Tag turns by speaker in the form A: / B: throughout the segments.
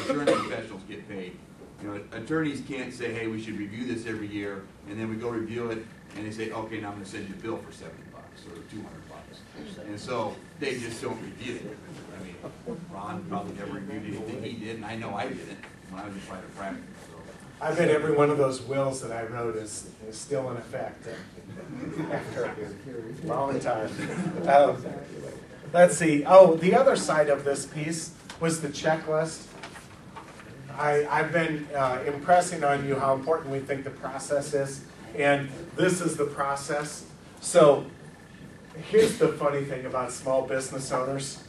A: insurance professionals get paid. You know, attorneys can't say, hey, we should review this every year, and then we go review it, and they say, okay, now I'm going to send you a bill for $70 or $200. And so they just don't review it. I mean, Ron probably never reviewed anything he did, and I know I didn't when I was in private practice. So.
B: I bet every one of those wills that I wrote is still in effect after a long time. Let's see. Oh, the other side of this piece was the checklist. I've been impressing on you how important we think the process is, and this is the process. So here's the funny thing about small business owners.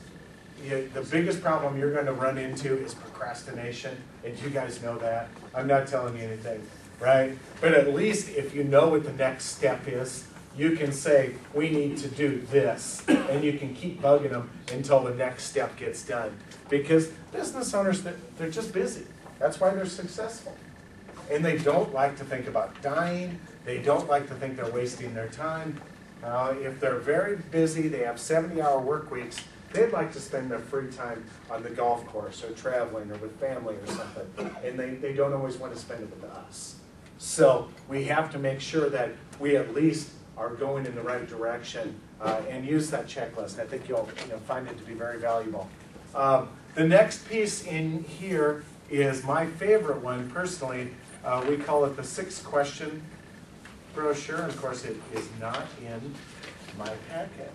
B: The biggest problem you're going to run into is procrastination, and you guys know that. I'm not telling you anything, right? But at least if you know what the next step is, you can say, we need to do this, and you can keep bugging them until the next step gets done. Because business owners, they're just busy. That's why they're successful. And they don't like to think about dying. They don't like to think they're wasting their time. If they're very busy, they have 70-hour work weeks, they'd like to spend their free time on the golf course or traveling or with family or something. And they don't always want to spend it with us. So we have to make sure that we at least are going in the right direction and use that checklist. I think you'll find it to be very valuable. The next piece in here is my favorite one personally. We call it the 6-question brochure. And of course, it is not in my packet.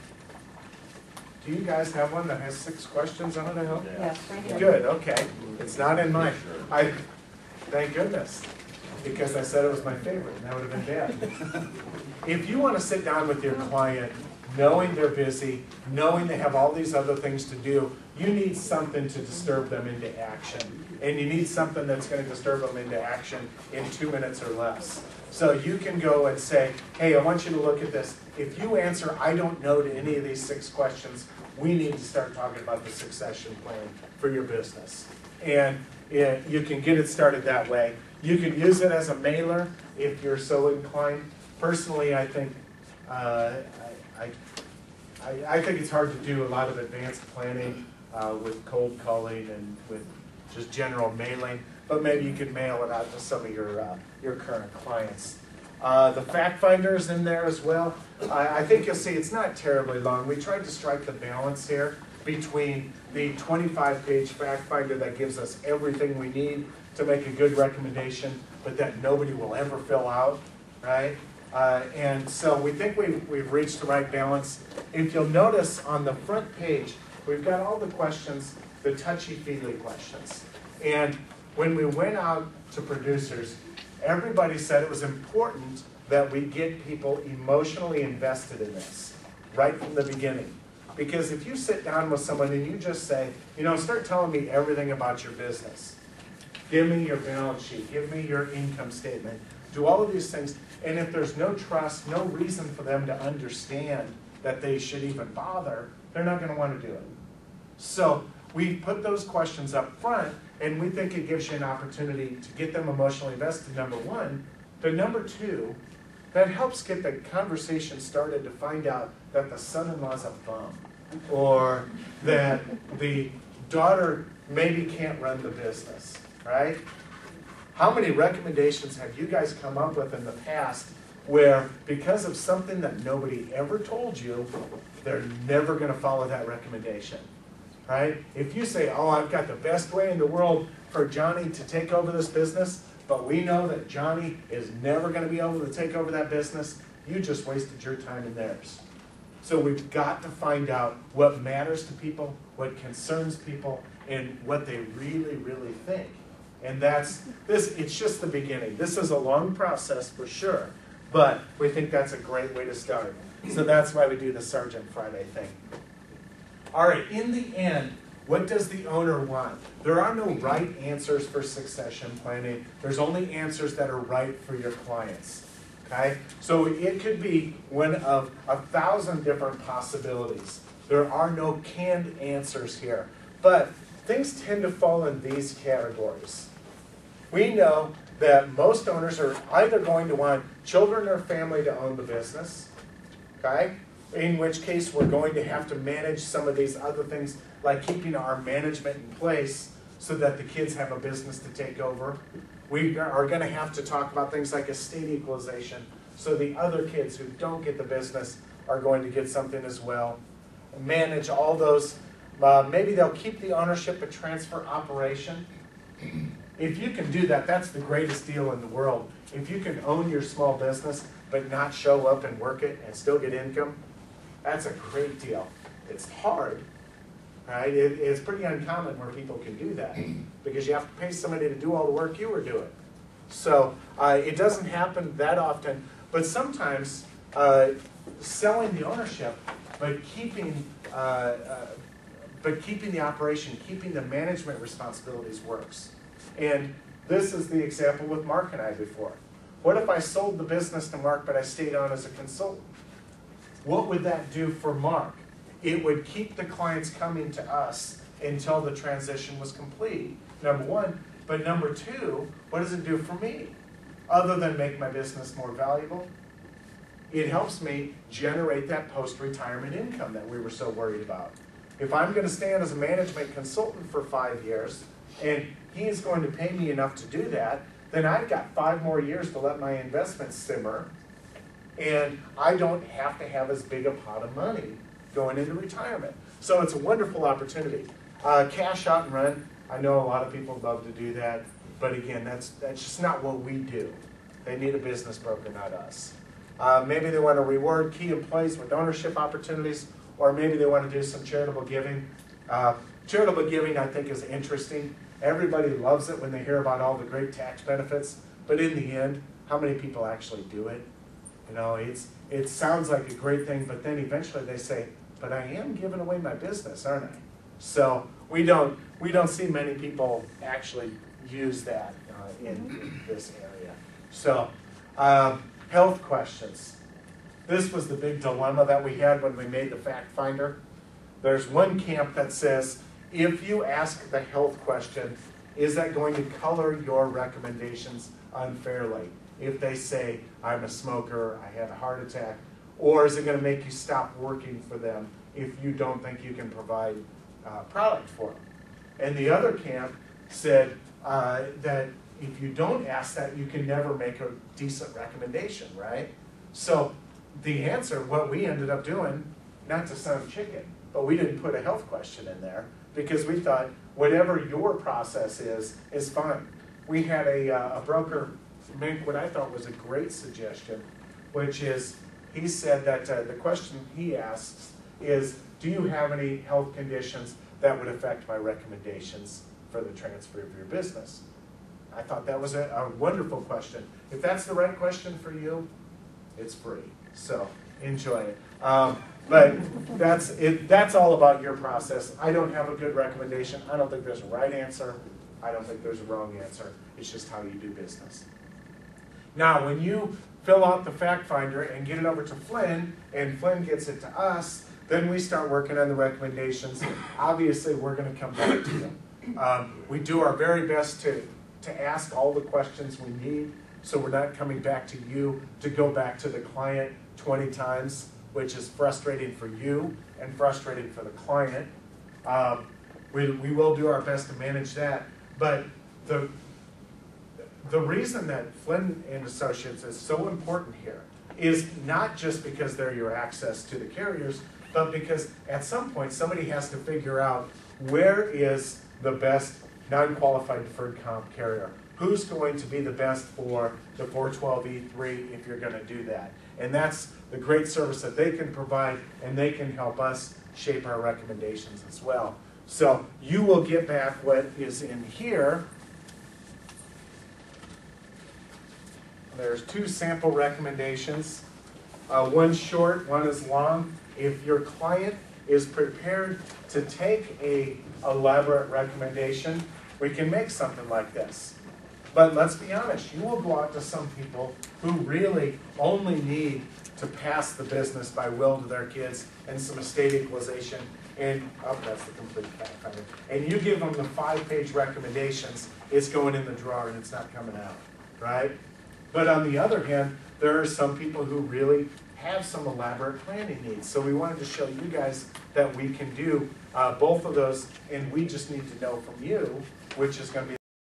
B: Do you guys have one that has 6 questions on it, I hope?
C: Yes, I do.
B: Good, okay. It's not in mine. Thank goodness, because I said it was my favorite, and that would have been bad. If you want to sit down with your client, knowing they're busy, knowing they have all these other things to do, you need something to disturb them into action. And you need something that's going to disturb them into action in 2 minutes or less. So you can go and say, hey, I want you to look at this. If you answer, I don't know to any of these 6 questions, we need to start talking about the succession plan for your business. And you can get it started that way. You can use it as a mailer if you're so inclined. Personally, I think I think it's hard to do a lot of advanced planning with cold calling and with just general mailing, but maybe you could mail it out to some of your current clients. The fact finder is in there as well. I think you'll see it's not terribly long. We tried to strike the balance here between the 25-page fact finder that gives us everything we need to make a good recommendation, but that nobody will ever fill out, right? And so we think we've reached the right balance. If you'll notice on the front page, we've got all the questions, the touchy-feely questions. And when we went out to producers, everybody said it was important that we get people emotionally invested in this right from the beginning. Because if you sit down with someone and you just say, start telling me everything about your business. Give me your balance sheet. Give me your income statement. Do all of these things. And if there's no trust, no reason for them to understand that they should even bother, they're not going to want to do it. So we put those questions up front, and we think it gives you an opportunity to get them emotionally invested, number one. But number two, that helps get the conversation started to find out that the son-in-law's a bum, or that the daughter maybe can't run the business, right? How many recommendations have you guys come up with in the past where because of something that nobody ever told you, they're never going to follow that recommendation, right? If you say, oh, I've got the best way in the world for Johnny to take over this business, but we know that Johnny is never going to be able to take over that business, you just wasted your time and theirs. So we've got to find out what matters to people, what concerns people, and what they really, really think. And it's just the beginning. This is a long process for sure, but we think that's a great way to start. So that's why we do the Sergeant Friday thing. All right, in the end, what does the owner want? There are no right answers for succession planning. There's only answers that are right for your clients. Okay? So it could be one of 1,000 different possibilities. There are no canned answers here. But things tend to fall in these categories. We know that most owners are either going to want children or family to own the business, okay? In which case we're going to have to manage some of these other things like keeping our management in place. so that the kids have a business to take over. We are going to have to talk about things like estate equalization, so the other kids who don't get the business are going to get something as well. Manage all those. Maybe they'll keep the ownership but transfer operation. If you can do that, that's the greatest deal in the world. If you can own your small business but not show up and work it and still get income, that's a great deal. It's hard, right? It's pretty uncommon where people can do that because you have to pay somebody to do all the work you were doing. So it doesn't happen that often, but sometimes selling the ownership but keeping the operation, keeping the management responsibilities works. And this is the example with Mark and I before. What if I sold the business to Mark but I stayed on as a consultant? What would that do for Mark? It would keep the clients coming to us until the transition was complete, number one. But number two, what does it do for me? Other than make my business more valuable, it helps me generate that post-retirement income that we were so worried about. If I'm going to stay on as a management consultant for 5 years, and he is going to pay me enough to do that, then I've got 5 more years to let my investments simmer, and I don't have to have as big a pot of money going into retirement. So it's a wonderful opportunity. Cash out and run, I know a lot of people love to do that, but again, that's just not what we do. They need a business broker, not us. Maybe they want to reward key employees with ownership opportunities, or maybe they want to do some charitable giving. Charitable giving, I think, is interesting. Everybody loves it when they hear about all the great tax benefits, but in the end, how many people actually do it? You know, it sounds like a great thing, but then eventually they say, but I am giving away my business, aren't I? So we don't see many people actually use that in this area. So health questions. This was the big dilemma that we had when we made the fact finder. There's one camp that says, if you ask the health question, is that going to color your recommendations unfairly? If they say, I'm a smoker, I had a heart attack, or is it going to make you stop working for them if you don't think you can provide product for them? And the other camp said that if you don't ask that, you can never make a decent recommendation, right? So the answer, what we ended up doing, not to sound chicken, but we didn't put a health question in there because we thought whatever your process is fine. We had a broker make what I thought was a great suggestion, which is he said that the question he asks is, do you have any health conditions that would affect my recommendations for the transfer of your business? I thought that was a wonderful question. If that's the right question for you, it's free. So enjoy it. But that's all about your process. I don't have a good recommendation. I don't think there's a right answer. I don't think there's a wrong answer. It's just how you do business. Now, when you fill out the fact finder and get it over to Flynn, and Flynn gets it to us, then we start working on the recommendations. Obviously, we're going to come back to them. We do our very best to ask all the questions we need, so we're not coming back to you to go back to the client 20 times, which is frustrating for you and frustrating for the client. We will do our best to manage that, but the reason that Flynn Associates is so important here is not just because they're your access to the carriers, but because at some point somebody has to figure out where is the best non-qualified deferred comp carrier. Who's going to be the best for the 412E3 if you're going to do that? And that's the great service that they can provide, and they can help us shape our recommendations as well. So you will get back what is in here. There's 2 sample recommendations. One short, one is long. If your client is prepared to take an elaborate recommendation, we can make something like this. But let's be honest, you will go out to some people who really only need to pass the business by will to their kids and some estate equalization, and that's the complete fact finder. And you give them the 5-page recommendations, it's going in the drawer and it's not coming out, right? But on the other hand, there are some people who really have some elaborate planning needs. So we wanted to show you guys that we can do both of those, and we just need to know from you which is going to be